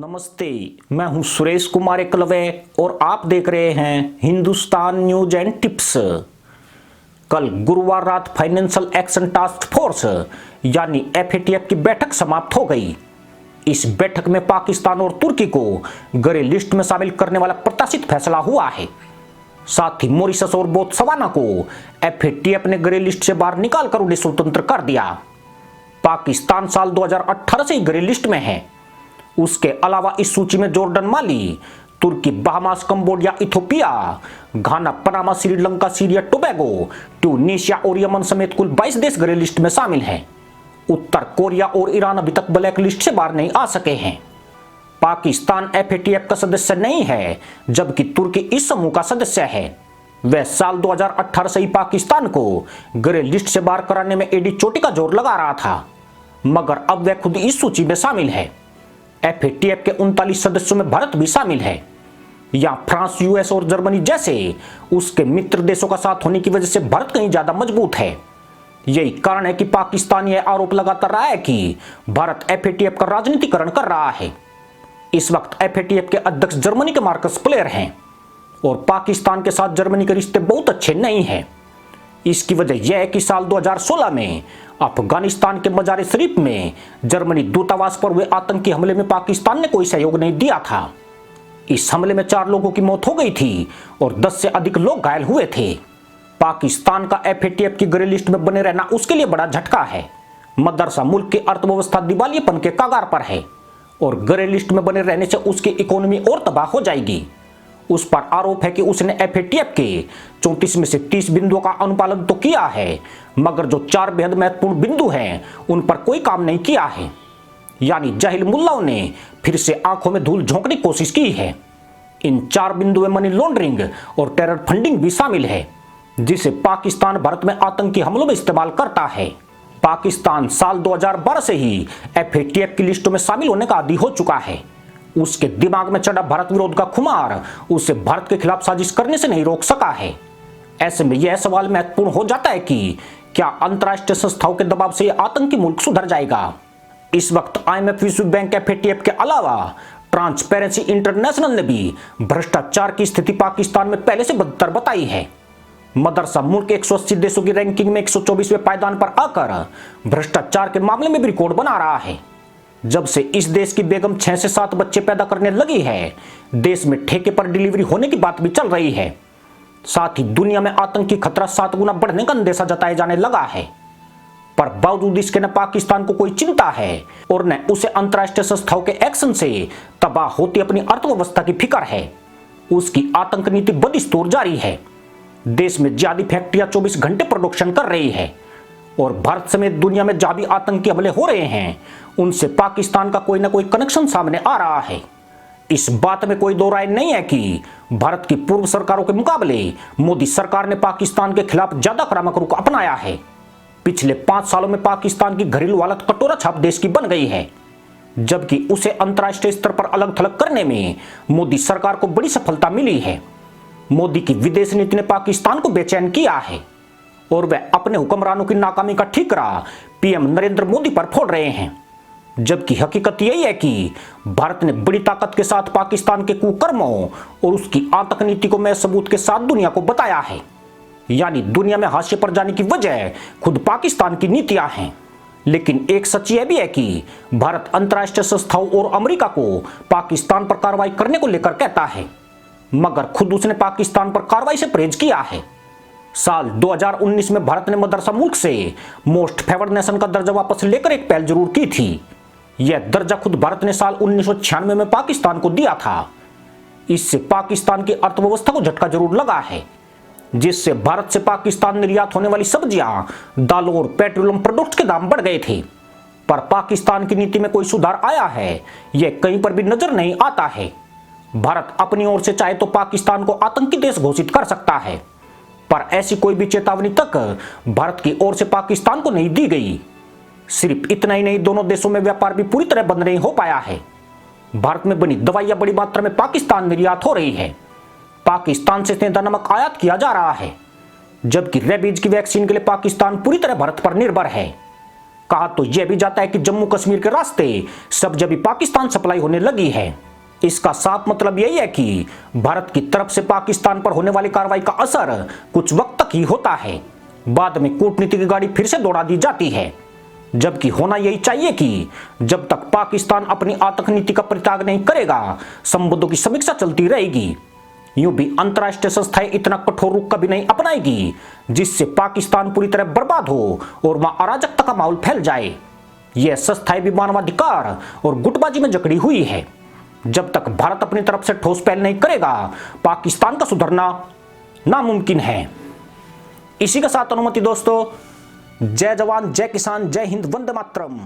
नमस्ते, मैं हूं सुरेश कुमार एकलवे और आप देख रहे हैं हिंदुस्तान न्यूज एंड टिप्स। कल गुरुवार रात फाइनेंशियल एक्शन टास्क फोर्स यानी एफएटीएफ की बैठक समाप्त हो गई। इस बैठक में पाकिस्तान और तुर्की को ग्रे लिस्ट में शामिल करने वाला प्रत्याशित फैसला हुआ है। साथ ही मॉरिशस और बोत्सवाना को एफएटीएफ ने ग्रे लिस्ट से बाहर निकालकर उन्हें स्वतंत्र कर दिया। पाकिस्तान साल 2018 से ही ग्रे लिस्ट में है। उसके अलावा इस सूची में जॉर्डन, माली, तुर्की, Bahamas, Cambodia, Ethiopia, Ghana, Panama, Sri Lanka, Syria, Tobago, Tunisia और यमन समेत कुल 22 देश ग्रे लिस्ट में शामिल हैं। उत्तर कोरिया और ईरान अभी तक ब्लैक लिस्ट से बाहर नहीं आ सके हैं। पाकिस्तान एफएटीएफ का सदस्य नहीं है, जबकि तुर्की इस समूह का सदस्य है। वह साल 2018 से ही पाकिस्तान को ग्रे लिस्ट से बाहर कराने में एडी चोटी का जोर लगा रहा था, मगर अब वह खुद इस सूची में शामिल है। एफएटीएफ के 39 सदस्यों में भारत भी शामिल है। या फ्रांस, यूएस और जर्मनी जैसे उसके मित्र देशों का साथ होने की वजह से भारत कहीं ज्यादा मजबूत है। यही कारण है कि पाकिस्तान यह आरोप लगाता रहा है कि भारत एफएटीएफ का राजनीतिकरण कर रहा है। इस वक्त एफएटीएफ के अध्यक्ष जर्मनी के मार्कस प्लेयर हैं और पाकिस्तान के साथ जर्मनी के रिश्ते बहुत अच्छे नहीं हैं। इसकी वजह यह है कि साल 2016 में अफगानिस्तान के मजार शरीफ में जर्मनी दूतावास पर हुए आतंकी हमले में पाकिस्तान ने कोई सहयोग नहीं दिया था। इस हमले में 4 लोगों की मौत हो गई थी और 10 से अधिक लोग घायल हुए थे। पाकिस्तान का एफएटीएफ की ग्रे लिस्ट में बने रहना उसके लिए बड़ा झटका है। मदरसा मुल्क की अर्थव्यवस्था दिवालियेपन के कगार पर है और ग्रे लिस्ट में बने रहने से उसकी इकोनॉमी और तबाह हो जाएगी। उस पर आरोप है कि उसने एफएटीएफ के 34 में से 30 बिंदुओं का अनुपालन तो किया है, मगर जो 4 बेहद महत्वपूर्ण बिंदु हैं उन पर कोई काम नहीं किया है। यानी जाहिल मुल्लाओं ने फिर से आंखों में धूल झोंकने की कोशिश की है। इन 4 बिंदुओं में मनी लॉन्ड्रिंग और टेरर फंडिंग भी शामिल है, जिसे पाकिस्तान भारत में आतंकी हमलों में इस्तेमाल करता है। पाकिस्तान साल 2012 से ही एफएटीएफ की लिस्टों में शामिल होने का आदी हो चुका है। उसके दिमाग में चढ़ा भारत विरोध का खुमार उसे भारत के खिलाफ साजिश करने से नहीं रोक सका है। ऐसे में यह सवाल महत्वपूर्ण हो जाता है कि क्या अंतर्राष्ट्रीय संस्थाओं के दबाव से यह आतंकी मुल्क सुधर जाएगा। इस वक्त आईएमएफ, विश्व बैंक, एफएटीएफ के अलावा ट्रांसपेरेंसी इंटरनेशनल ने भी भ्रष्टाचार की स्थिति पाकिस्तान में पहले से बदतर बताई है। मदरसा मुल्क 180 देशों की रैंकिंग में 124वें पायदान पर आकर भ्रष्टाचार के मामले में भी रिकॉर्ड बना रहा है। जब से इस देश की बेगम 6 से 7 बच्चे पैदा करने लगी है, देश में ठेके पर डिलीवरी होने की बात भी चल रही है। साथ ही दुनिया में आतंकी खतरा 7 गुना बढ़ने का अंदेशा जताया जाने लगा है। पर बावजूद इसके न पाकिस्तान को कोई चिंता है और न उसे अंतर्राष्ट्रीय संस्थाओं के एक्शन से तबाह होती अपनी अर्थव्यवस्था की फिक्र है। उसकी आतंक नीति बदस्तूर जारी है। देश में ज्यादा फैक्ट्रियां 24 घंटे प्रोडक्शन कर रही है और भारत समेत दुनिया में जहां भी आतंकी हमले हो रहे हैं उनसे पाकिस्तान का कोई ना कोई कनेक्शन सामने आ रहा है। इस बात में कोई दो राय नहीं है कि भारत की पूर्व सरकारों के मुकाबले मोदी सरकार ने पाकिस्तान के खिलाफ ज्यादा आक्रामक रुख अपनाया है। पिछले 5 सालों में पाकिस्तान की घरेलू हालत कटोरा छाप देश की बन गई है, जबकि उसे अंतर्राष्ट्रीय स्तर पर अलग थलग करने में मोदी सरकार को बड़ी सफलता मिली है। मोदी की विदेश नीति ने पाकिस्तान को बेचैन किया है और वह अपने हुक्मरानों की नाकामी का ठीकरा पीएम नरेंद्र मोदी पर फोड़ रहे हैं। जबकि हकीकत यही है कि भारत ने बड़ी ताकत के साथ पाकिस्तान के कुकर्मों और उसकी आतंक नीति को मैं सबूत के साथ दुनिया को बताया है। यानी दुनिया में हाशिए पर जाने की वजह खुद पाकिस्तान की नीतियां हैं। लेकिन एक सच यह भी है कि भारत अंतर्राष्ट्रीय संस्थाओं और अमेरिका को पाकिस्तान पर कार्रवाई करने को लेकर कहता है, मगर खुद उसने पाकिस्तान पर कार्रवाई से परहेज किया है। साल 2019 में भारत ने मदरसा मुल्क से मोस्ट फेवर्ड नेशन का दर्जा वापस लेकर एक पहल जरूर की थी। यह दर्जा खुद भारत ने साल 1996 में पाकिस्तान को दिया था। इससे पाकिस्तान की अर्थव्यवस्था को झटका जरूर लगा है, जिससे भारत से पाकिस्तान निर्यात होने वाली सब्जियां, दालों और पेट्रोलियम प्रोडक्ट्स के दाम बढ़ गए थे। पर पाकिस्तान की नीति में कोई सुधार आया है, यह कहीं पर भी नजर नहीं आता है। भारत अपनी ओर से चाहे तो पाकिस्तान को आतंकी देश घोषित कर सकता है, पर ऐसी कोई भी चेतावनी तक भारत की ओर से पाकिस्तान को नहीं दी गई। सिर्फ इतना ही नहीं, दोनों देशों में व्यापार भी पूरी तरह बंद नहीं हो पाया है। भारत में बनी दवाइयां बड़ी मात्रा में पाकिस्तान निर्यात हो रही है। पाकिस्तान से सेंधा नमक आयात किया जा रहा है, जबकि रेबीज की वैक्सीन के लिए पाकिस्तान पूरी तरह भारत पर निर्भर है। कहा तो यह भी जाता है कि जम्मू कश्मीर के रास्ते सब जब भी पाकिस्तान सप्लाई होने लगी है। इसका साफ मतलब यही है कि भारत की तरफ से पाकिस्तान पर होने वाली कार्रवाई का असर कुछ वक्त तक ही होता है, बाद में कूटनीति की गाड़ी फिर से दौड़ा दी जाती है। जबकि होना यही चाहिए कि जब तक पाकिस्तान अपनी आतंक नीति का परित्याग नहीं करेगा, संबंधों की समीक्षा चलती रहेगी। यूं भी अंतर्राष्ट्रीय संस्थाएं इतना कठोर रुख कभी नहीं अपनाएगी जिससे पाकिस्तान पूरी तरह बर्बाद हो और वहां अराजकता का माहौल फैल जाए। यह संस्थाएं भी मानवाधिकार और गुटबाजी में जकड़ी हुई है। जब तक भारत अपनी तरफ से ठोस पहल नहीं करेगा, पाकिस्तान का सुधरना नामुमकिन है। इसी के साथ अनुमति दोस्तों, जय जवान जय किसान जय हिंद वंदे मातरम।